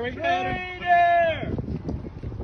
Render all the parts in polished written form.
Traitor!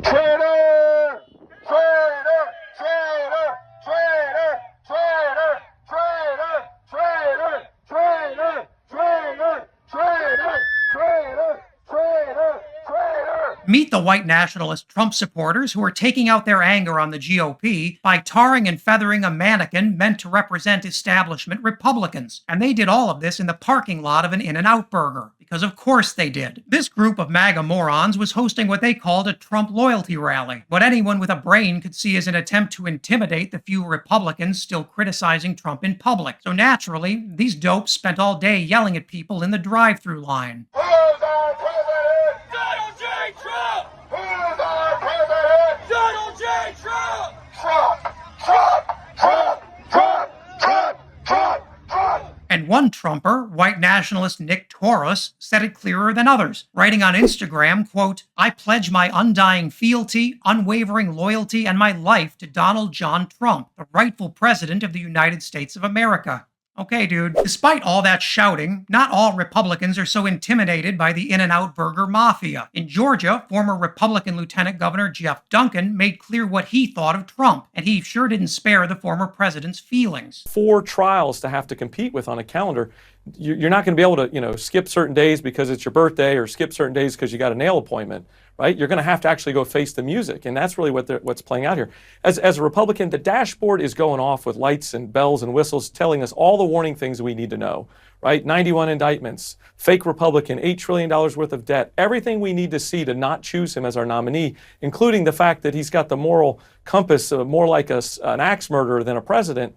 Traitor! Traitor! Traitor! Traitor! Traitor! Traitor! Traitor! Traitor! Traitor! Traitor! Traitor! Traitor! Traitor! Meet the white nationalist Trump supporters who are taking out their anger on the GOP by tarring and feathering a mannequin meant to represent establishment Republicans. And they did all of this in the parking lot of an In-N-Out burger. Because of course they did. This group of MAGA morons was hosting what they called a Trump loyalty rally, what anyone with a brain could see as an attempt to intimidate the few Republicans still criticizing Trump in public. So naturally, these dopes spent all day yelling at people in the drive-thru line. Who's our president? Donald J. Trump! Who's our president? Donald J. Trump! Trump! Trump! Trump! Trump! Trump! Trump! Trump! And one Trumper, white nationalist Nick Torres, said it clearer than others, writing on Instagram, quote, "I pledge my undying fealty, unwavering loyalty, and my life to Donald John Trump, the rightful president of the United States of America." Okay, dude. Despite all that shouting, not all Republicans are so intimidated by the In-N-Out Burger Mafia. In Georgia, former Republican Lieutenant Governor Jeff Duncan made clear what he thought of Trump, and he sure didn't spare the former president's feelings. 4 trials to have to compete with on a calendar. You're not going to be able to, skip certain days because it's your birthday or skip certain days because you got a nail appointment, right? You're going to have to actually go face the music, and that's really what's playing out here. As a Republican, the dashboard is going off with lights and bells and whistles telling us all the warning things we need to know, right? 91 indictments, fake Republican, $8 trillion worth of debt, everything we need to see to not choose him as our nominee, including the fact that he's got the moral compass more like an axe murderer than a president.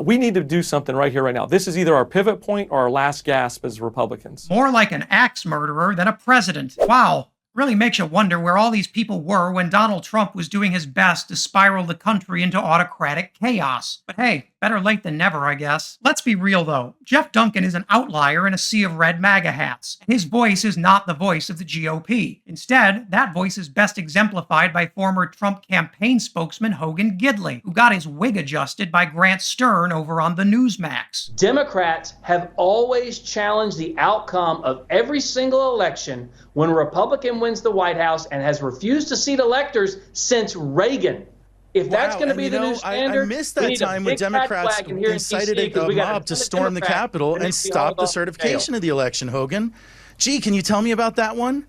We need to do something right here, right now. This is either our pivot point or our last gasp as Republicans. More like an axe murderer than a president. Wow. Really makes you wonder where all these people were when Donald Trump was doing his best to spiral the country into autocratic chaos. But hey, better late than never, I guess. Let's be real, though. Jeff Duncan is an outlier in a sea of red MAGA hats. His voice is not the voice of the GOP. Instead, that voice is best exemplified by former Trump campaign spokesman Hogan Gidley, who got his wig adjusted by Grant Stern over on the Newsmax. Democrats have always challenged the outcome of every single election when a Republican wins the White House and has refused to seat electors since Reagan. If that's going to be the new standard, I missed that time when Democrats incited a mob to storm the Capitol and stop the certification of the election, Hogan. Gee, can you tell me about that one?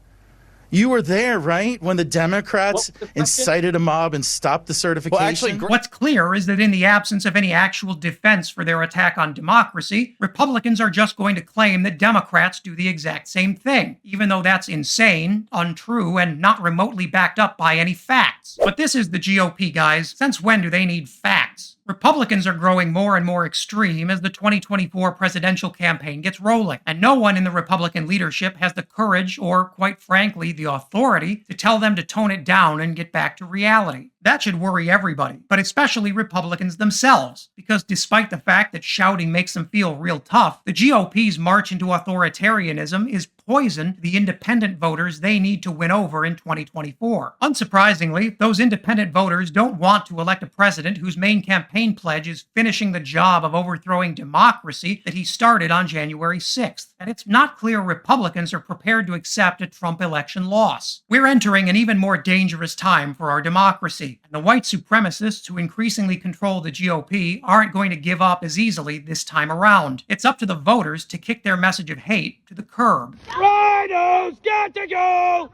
You were there, right? When the Democrats incited a mob and stopped the certification? Well, actually, what's clear is that in the absence of any actual defense for their attack on democracy, Republicans are just going to claim that Democrats do the exact same thing, even though that's insane, untrue, and not remotely backed up by any facts. But this is the GOP, guys. Since when do they need facts? Republicans are growing more and more extreme as the 2024 presidential campaign gets rolling, and no one in the Republican leadership has the courage or, quite frankly, the authority to tell them to tone it down and get back to reality. That should worry everybody, but especially Republicans themselves, because despite the fact that shouting makes them feel real tough, the GOP's march into authoritarianism is poison to the independent voters they need to win over in 2024. Unsurprisingly, those independent voters don't want to elect a president whose main campaign pledge is finishing the job of overthrowing democracy that he started on January 6th. And it's not clear Republicans are prepared to accept a Trump election loss. We're entering an even more dangerous time for our democracy, and the white supremacists who increasingly control the GOP aren't going to give up as easily this time around. It's up to the voters to kick their message of hate to the curb. Rhinos got to go!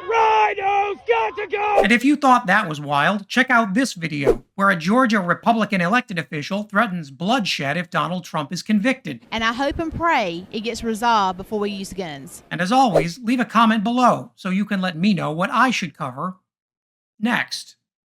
Rhinos got to go! And if you thought that was wild, check out this video, where a Georgia Republican elected official threatens bloodshed if Donald Trump is convicted. And I hope and pray it gets resolved before we use guns. And as always, leave a comment below so you can let me know what I should cover next.